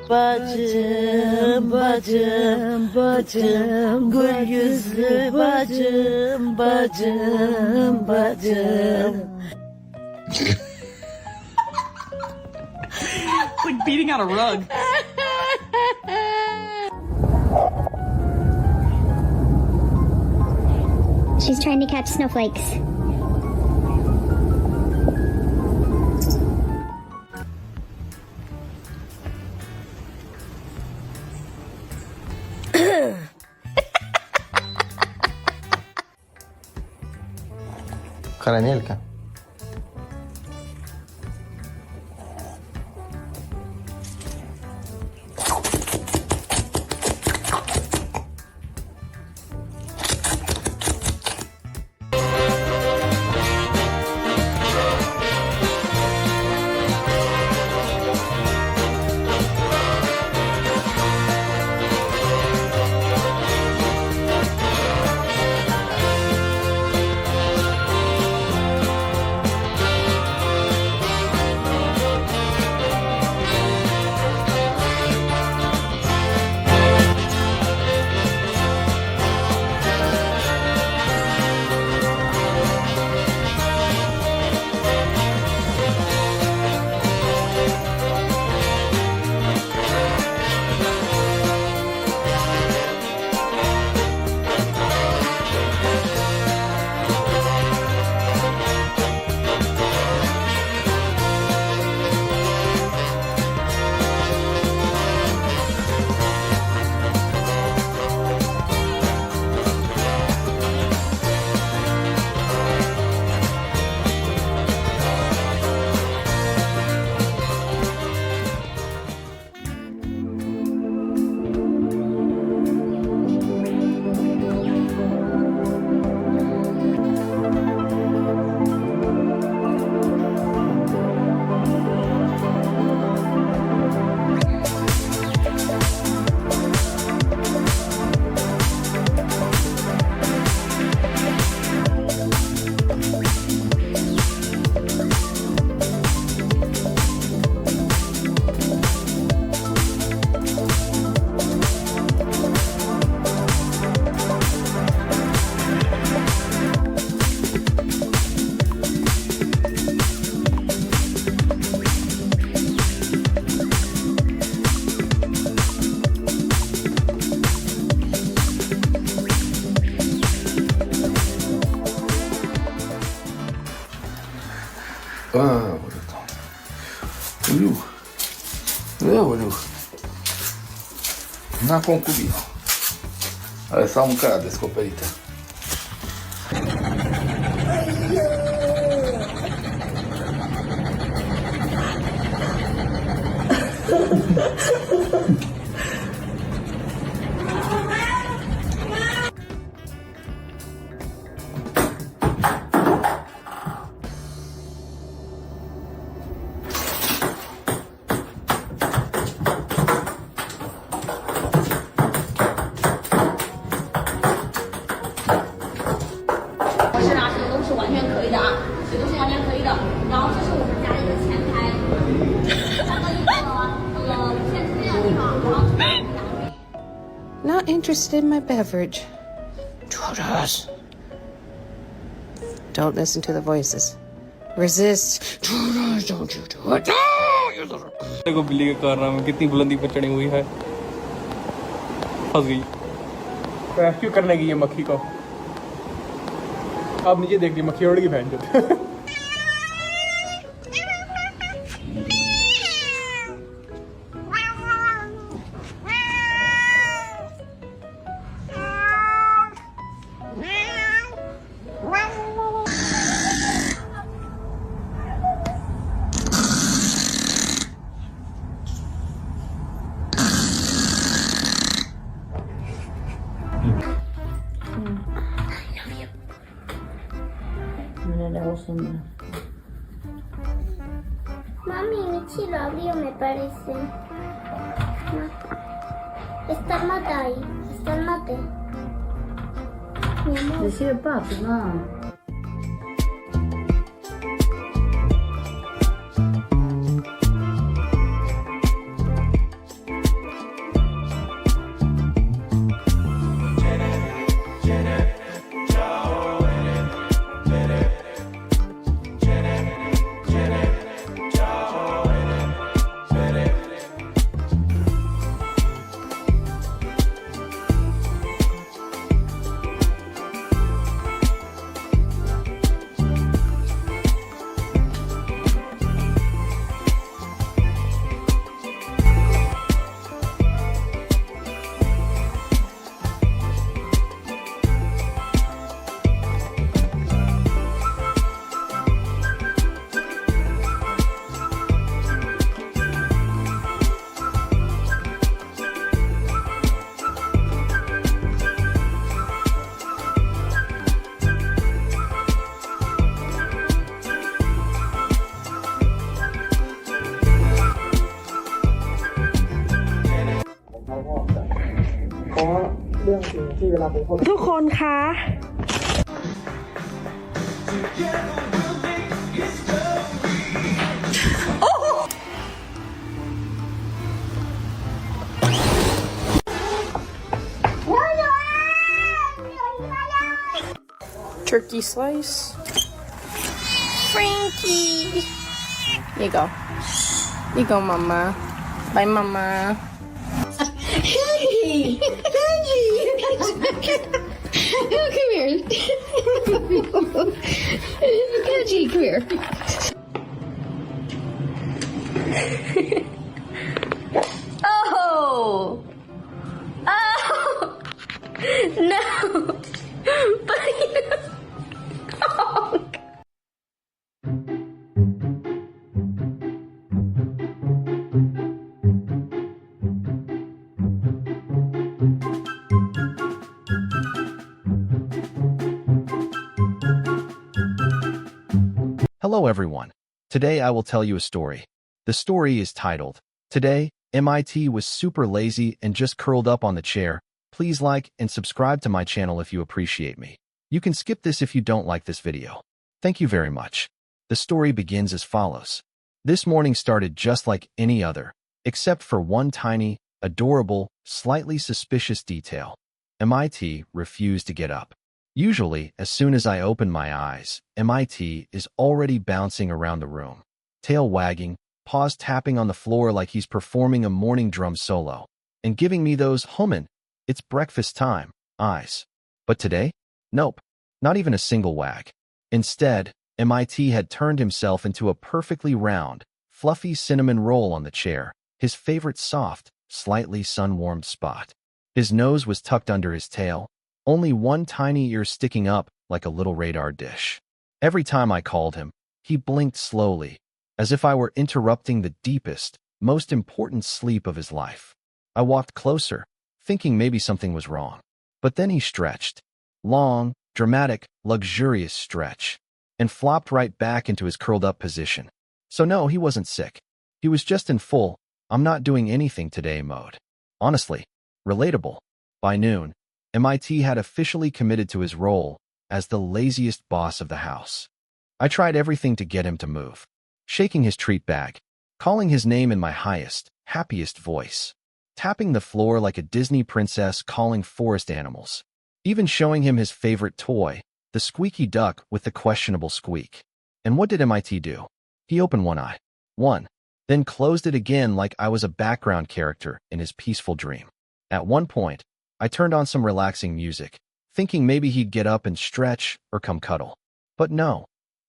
Bacım, bacım, bacım, gül yüzlü bacım, bacım, bacım. It's like beating on a rug. She's trying to catch snowflakes. Карамелька. Boludo. Una concubina. Adesso un cade scoperita. Not interested in my beverage. Judas. Don't listen to the voices. Resist. Judas, don't you do it. देखो बिल्ली के कारनामे कितनी बुलंदी पर चढ़ी हुई है, फंस गई। रेस्क्यू करने की ये मक्खी को। अब नीचे देख ली मक्खी उड़ गई बहन चोद। Mami, Michi lo abrió, me parece. Está el mate ahí, está el mate. Mi amor. Decide papi, no. ทุกคนคะ Turkey slice. Frankie. Here you go. Here you go, Mama. Bye, Mama. Hey! Oh, come here. Gadget, come here. Oh! Oh! No! Oh. Hello everyone. Today I will tell you a story. The story is titled, Today, MIT was super lazy and just curled up on the chair. Please like and subscribe to my channel if you appreciate me. You can skip this if you don't like this video. Thank you very much. The story begins as follows. This morning started just like any other, except for one tiny, adorable, slightly suspicious detail. MIT refused to get up. Usually, as soon as I open my eyes, MIT is already bouncing around the room, tail wagging, paws tapping on the floor like he's performing a morning drum solo, and giving me those hummin', it's breakfast time, eyes. But today? Nope, not even a single wag. Instead, MIT had turned himself into a perfectly round, fluffy cinnamon roll on the chair, his favorite soft, slightly sun-warmed spot. His nose was tucked under his tail, only one tiny ear sticking up like a little radar dish. Every time I called him, he blinked slowly, as if I were interrupting the deepest, most important sleep of his life. I walked closer, thinking maybe something was wrong. But then he stretched. Long, dramatic, luxurious stretch, and flopped right back into his curled-up position. So no, he wasn't sick. He was just in full, I'm not doing anything today mode. Honestly, relatable. By noon, MIT had officially committed to his role as the laziest boss of the house. I tried everything to get him to move, shaking his treat bag, calling his name in my highest, happiest voice, tapping the floor like a Disney princess calling forest animals, even showing him his favorite toy, the squeaky duck with the questionable squeak. And what did MIT do? He opened one eye, then closed it again like I was a background character in his peaceful dream. At one point, I turned on some relaxing music, thinking maybe he'd get up and stretch or come cuddle. But no,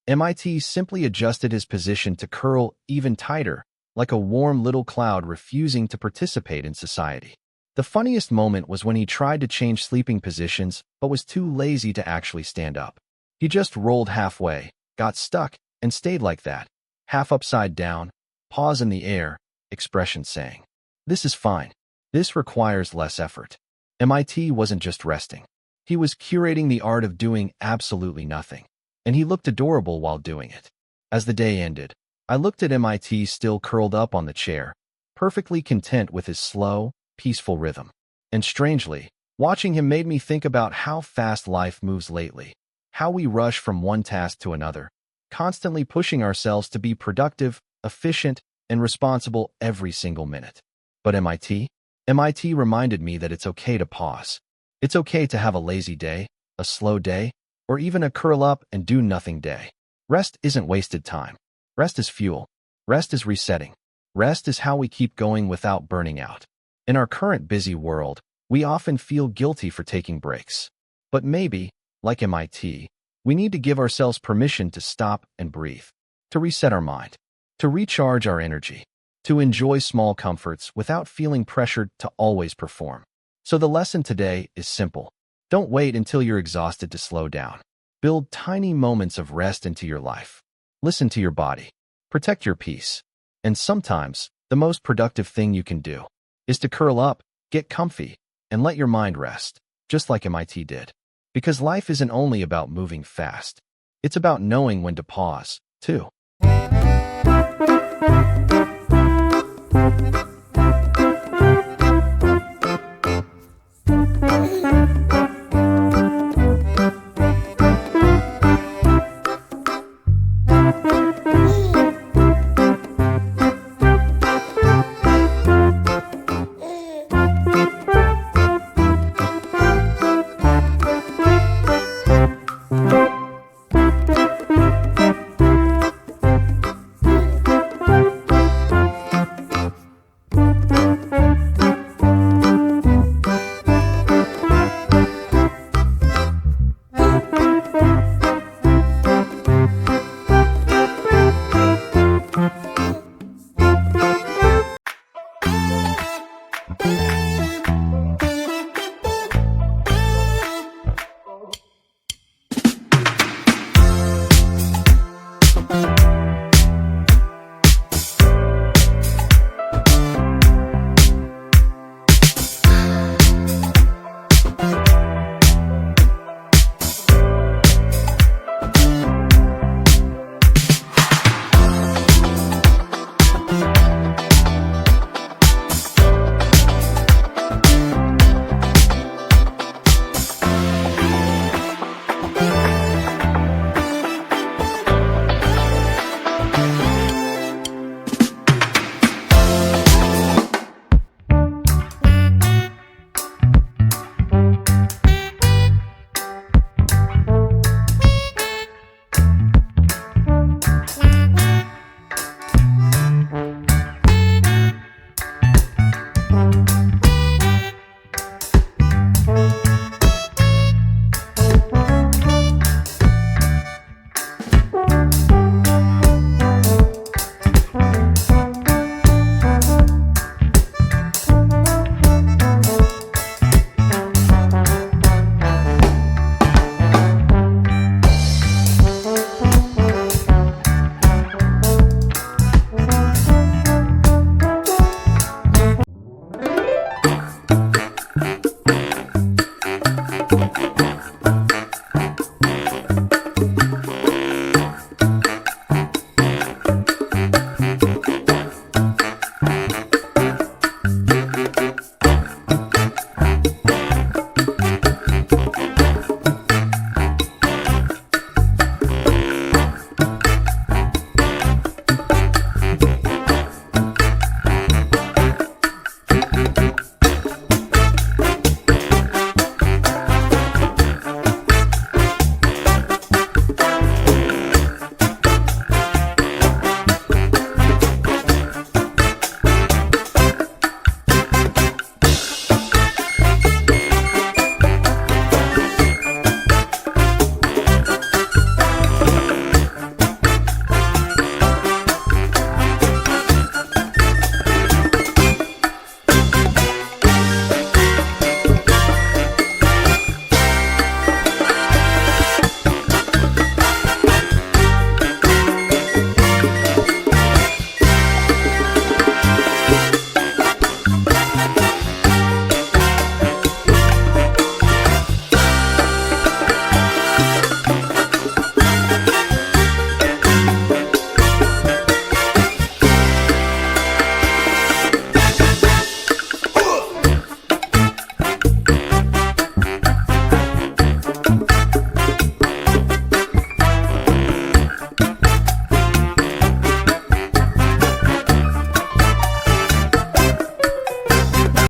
MIT simply adjusted his position to curl even tighter, like a warm little cloud refusing to participate in society. The funniest moment was when he tried to change sleeping positions but was too lazy to actually stand up. He just rolled halfway, got stuck, and stayed like that, half upside down, paws in the air, expression saying, "This is fine. This requires less effort." MIT wasn't just resting. He was curating the art of doing absolutely nothing, and he looked adorable while doing it. As the day ended, I looked at MIT still curled up on the chair, perfectly content with his slow, peaceful rhythm. And strangely, watching him made me think about how fast life moves lately, how we rush from one task to another, constantly pushing ourselves to be productive, efficient, and responsible every single minute. But MIT reminded me that it's okay to pause. It's okay to have a lazy day, a slow day, or even a curl-up-and-do-nothing day. Rest isn't wasted time. Rest is fuel. Rest is resetting. Rest is how we keep going without burning out. In our current busy world, we often feel guilty for taking breaks. But maybe, like MIT, we need to give ourselves permission to stop and breathe, to reset our mind, to recharge our energy, to enjoy small comforts without feeling pressured to always perform. So the lesson today is simple. Don't wait until you're exhausted to slow down. Build tiny moments of rest into your life. Listen to your body. Protect your peace. And sometimes, the most productive thing you can do is to curl up, get comfy, and let your mind rest, just like MIT did. Because life isn't only about moving fast. It's about knowing when to pause, too. Bye.